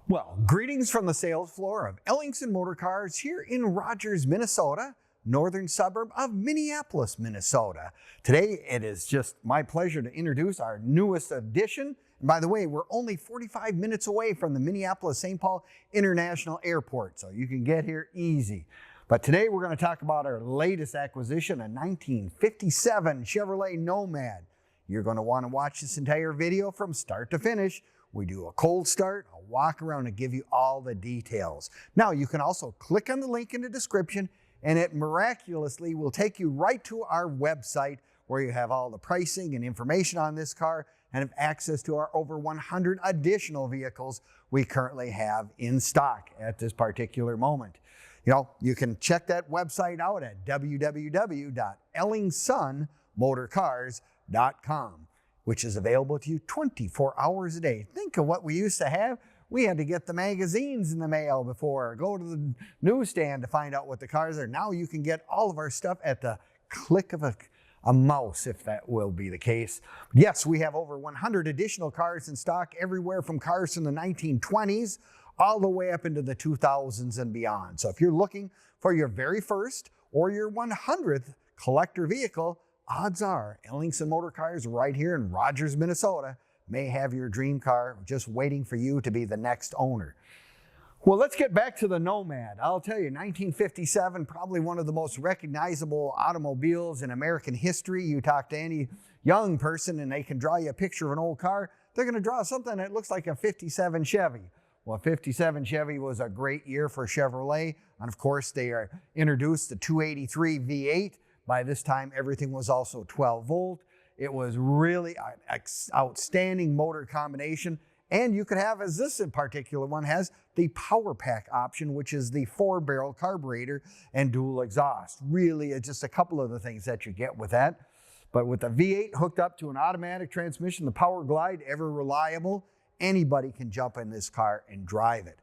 Well, greetings from the sales floor of Ellingson Motor Cars here in Rogers, Minnesota, northern suburb of Minneapolis, Minnesota. Today, it is just my pleasure to introduce our newest addition. And by the way, we're only 45 minutes away from the Minneapolis-St. Paul International Airport, so you can get here easy. But today, we're going to talk about our latest acquisition, a 1957 Chevrolet Nomad. You're going to want to watch this entire video from start to finish. We do a cold start, a walk around, and give you all the details. Now, you can also click on the link in the description, and it miraculously will take you right to our website where you have all the pricing and information on this car and have access to our over 100 additional vehicles we currently have in stock at this particular moment. You know, you can check that website out at www.ellingsonmotorcars.com. which is available to you 24 hours a day. Think of what we used to have. We had to get the magazines in the mail before, go to the newsstand to find out what the cars are. Now you can get all of our stuff at the click of a mouse, if that will be the case. Yes, we have over 100 additional cars in stock, everywhere from cars from the 1920s all the way up into the 2000s and beyond. So if you're looking for your very first or your 100th collector vehicle, odds are Ellingson Motor Cars right here in Rogers, Minnesota may have your dream car just waiting for you to be the next owner. Well, let's get back to the Nomad. I'll tell you, 1957, probably one of the most recognizable automobiles in American history. You talk to any young person and they can draw you a picture of an old car. They're going to draw something that looks like a 57 Chevy. Well, 57 Chevy was a great year for Chevrolet. And of course, they introduced the 283 V8. By this time, everything was also 12 volt. It was really an outstanding motor combination. And you could have, as this in particular one has, the power pack option, which is the 4-barrel carburetor and dual exhaust. Really, just a couple of the things that you get with that. But with the V8 hooked up to an automatic transmission, the Powerglide, ever reliable, anybody can jump in this car and drive it.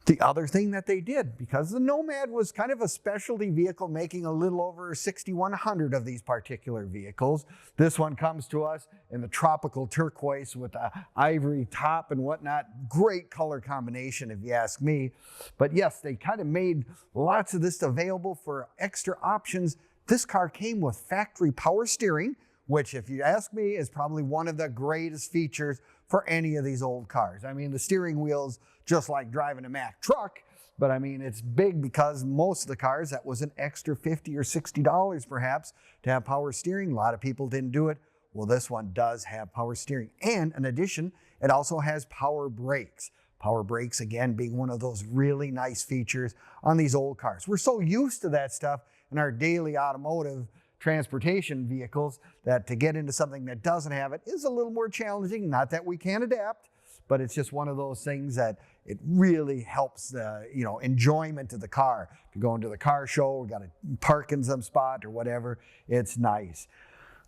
The other thing that they did, because the Nomad was kind of a specialty vehicle making a little over 6,100 of these particular vehicles. This one comes to us in the Tropical Turquoise with the ivory top and whatnot. Great color combination if you ask me. But yes, they kind of made lots of this available for extra options. This car came with factory power steering, which if you ask me is probably one of the greatest features for any of these old cars. I mean, the steering wheel's just like driving a Mack truck, but I mean, it's big because most of the cars, that was an extra $50 or $60 perhaps to have power steering. A lot of people didn't do it. Well, this one does have power steering. And in addition, it also has power brakes. Power brakes, again, being one of those really nice features on these old cars. We're so used to that stuff in our daily automotive transportation vehicles that to get into something that doesn't have it is a little more challenging. Not that we can't adapt, but it's just one of those things that it really helps the enjoyment of the car. If you're going to the car show, we got to park in some spot or whatever, it's nice.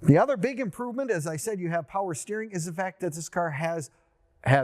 The other big improvement, as I said, you have power steering, is the fact that this car has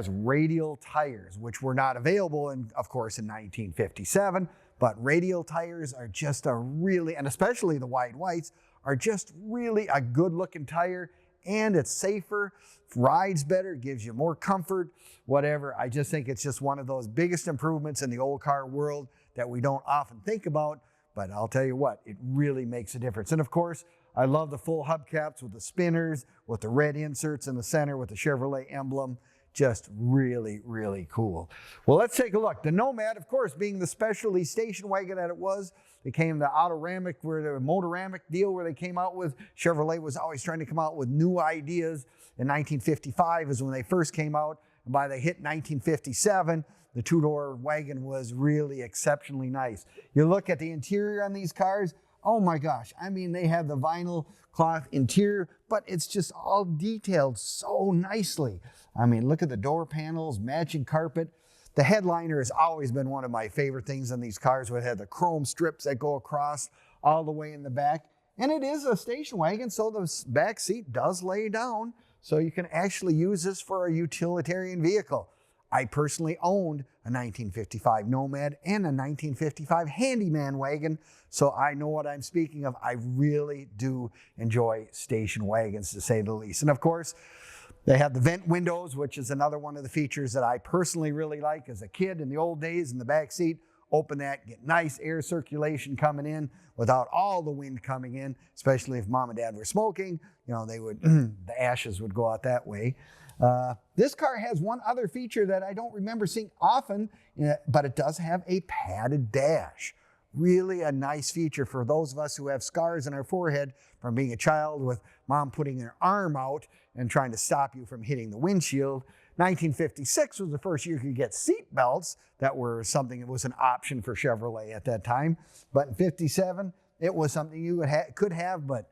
radial tires, which were not available of course in 1957. But radial tires are just a really, and especially the wide whites, are just really a good looking tire, and it's safer, rides better, gives you more comfort, whatever. I just think it's just one of those biggest improvements in the old car world that we don't often think about, but I'll tell you what, it really makes a difference. And of course, I love the full hubcaps with the spinners, with the red inserts in the center with the Chevrolet emblem. Just really, really cool. Well, let's take a look. The Nomad, of course, being the specialty station wagon that it was, became the Autoramic, where the Motoramic deal where they came out with. Chevrolet was always trying to come out with new ideas. In 1955 is when they first came out. And by the hit 1957, the two-door wagon was really exceptionally nice. You look at the interior on these cars, oh my gosh, I mean, they have the vinyl cloth interior, but it's just all detailed so nicely. I mean, look at the door panels, matching carpet. The headliner has always been one of my favorite things on these cars, where it had the chrome strips that go across all the way in the back. And it is a station wagon, so the back seat does lay down, so you can actually use this for a utilitarian vehicle. I personally owned a 1955 Nomad and a 1955 Handyman wagon, so I know what I'm speaking of. I really do enjoy station wagons, to say the least. And of course, They have the vent windows, which is another one of the features that I personally really like as a kid in the old days in the back seat. Open that, get nice air circulation coming in without all the wind coming in, especially if mom and dad were smoking. You know, they would, the ashes would go out that way. This car has one other feature that I don't remember seeing often, but it does have a padded dash. Really a nice feature for those of us who have scars on our forehead from being a child with mom putting her arm out and trying to stop you from hitting the windshield. 1956 was the first year you could get seat belts that were something that was an option for Chevrolet at that time. But in 57, it was something you could have, but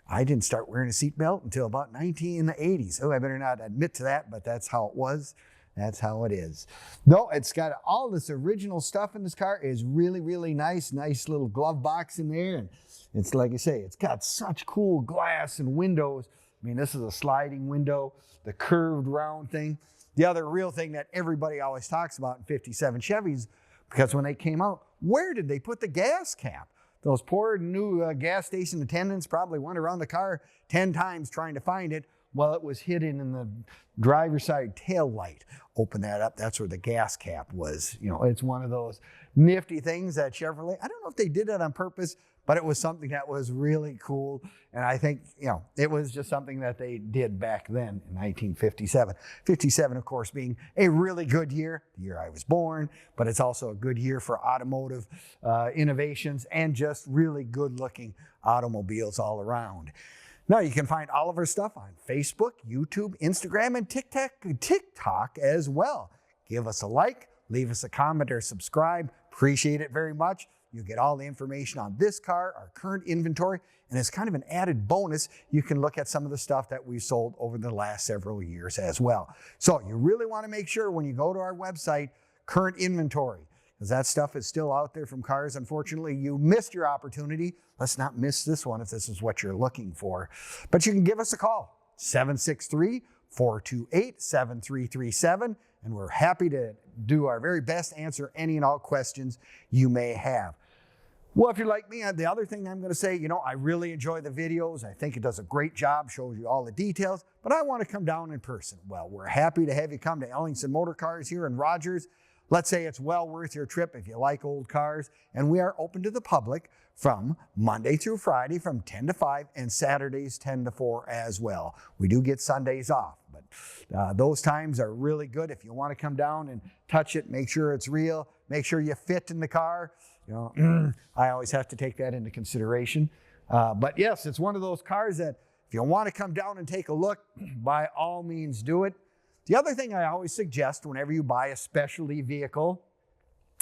I didn't start wearing a seat belt until about 1980s. Oh, I better not admit to that, but that's how it was. That's how it is. No, it's got all this original stuff in this car. Is really, really nice. Nice little glove box in there. And it's like I say, it's got such cool glass and windows. I mean, this is a sliding window, the curved round thing. The other real thing that everybody always talks about in 57 Chevys, because when they came out, where did they put the gas cap? Those poor new gas station attendants probably went around the car 10 times trying to find it. Well, it was hidden in the driver's side tail light. Open that up, that's where the gas cap was. You know, it's one of those nifty things that Chevrolet, I don't know if they did that on purpose, but it was something that was really cool. And I think, you know, it was just something that they did back then in 1957. 57, of course, being a really good year, the year I was born, but it's also a good year for automotive innovations and just really good looking automobiles all around. Now, you can find all of our stuff on Facebook, YouTube, Instagram, and TikTok as well. Give us a like, leave us a comment or subscribe. Appreciate it very much. You get all the information on this car, our current inventory, and as kind of an added bonus, you can look at some of the stuff that we've sold over the last several years as well. So you really want to make sure when you go to our website, current inventory, because that stuff is still out there from cars. Unfortunately, you missed your opportunity. Let's not miss this one if this is what you're looking for. But you can give us a call, 763-428-7337, and we're happy to do our very best to answer any and all questions you may have. Well, if you're like me, the other thing I'm going to say, you know, I really enjoy the videos. I think it does a great job, shows you all the details, but I want to come down in person. Well, we're happy to have you come to Ellingson Motor Cars here in Rogers. Let's say it's well worth your trip if you like old cars, and we are open to the public from Monday through Friday from 10 to 5 and Saturdays 10 to 4 as well. We do get Sundays off, but those times are really good. If you want to come down and touch it, make sure it's real, make sure you fit in the car. You know, I always have to take that into consideration. But yes, it's one of those cars that if you want to come down and take a look, by all means do it. The other thing I always suggest whenever you buy a specialty vehicle,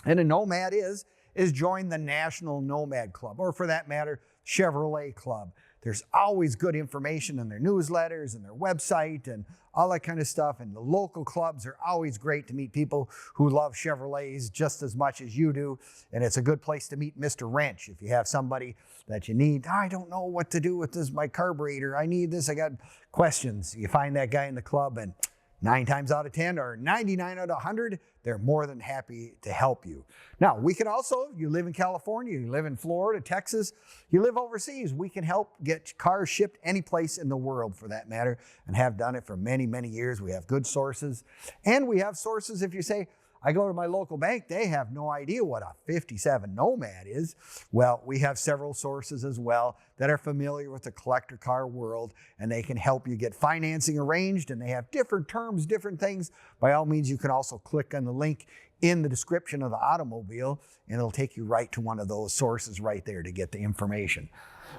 and a Nomad is join the National Nomad Club, or for that matter, Chevrolet Club. There's always good information in their newsletters and their website and all that kind of stuff. And the local clubs are always great to meet people who love Chevrolets just as much as you do. And it's a good place to meet Mr. Wrench. If you have somebody that you need, I don't know what to do with this, my carburetor, I need this, I got questions. You find that guy in the club, and 9 times out of 10 or 99 out of 100, they're more than happy to help you. Now, we can also, you live in California, you live in Florida, Texas, you live overseas, we can help get cars shipped any place in the world for that matter, and have done it for many, many years. We have good sources, and we have sources if you say, I go to my local bank, they have no idea what a 57 Nomad is. Well, we have several sources as well that are familiar with the collector car world, and they can help you get financing arranged, and they have different terms, different things. By all means, you can also click on the link in the description of the automobile, and it'll take you right to one of those sources right there to get the information.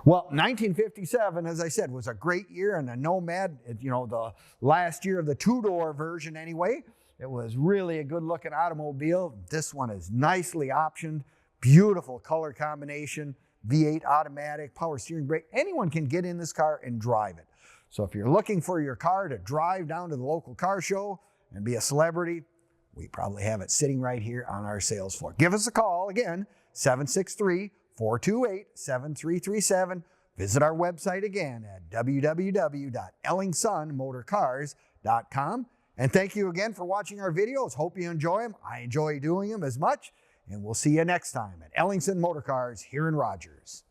Well, 1957, as I said, was a great year, and the Nomad, you know, the last year of the two-door version anyway. It was really a good looking automobile. This one is nicely optioned, beautiful color combination, V8 automatic, power steering brake. Anyone can get in this car and drive it. So if you're looking for your car to drive down to the local car show and be a celebrity, we probably have it sitting right here on our sales floor. Give us a call again, 763-428-7337. Visit our website again at www.ellingsonmotorcars.com. And thank you again for watching our videos. Hope you enjoy them. I enjoy doing them as much. And we'll see you next time at Ellingson Motor Cars here in Rogers.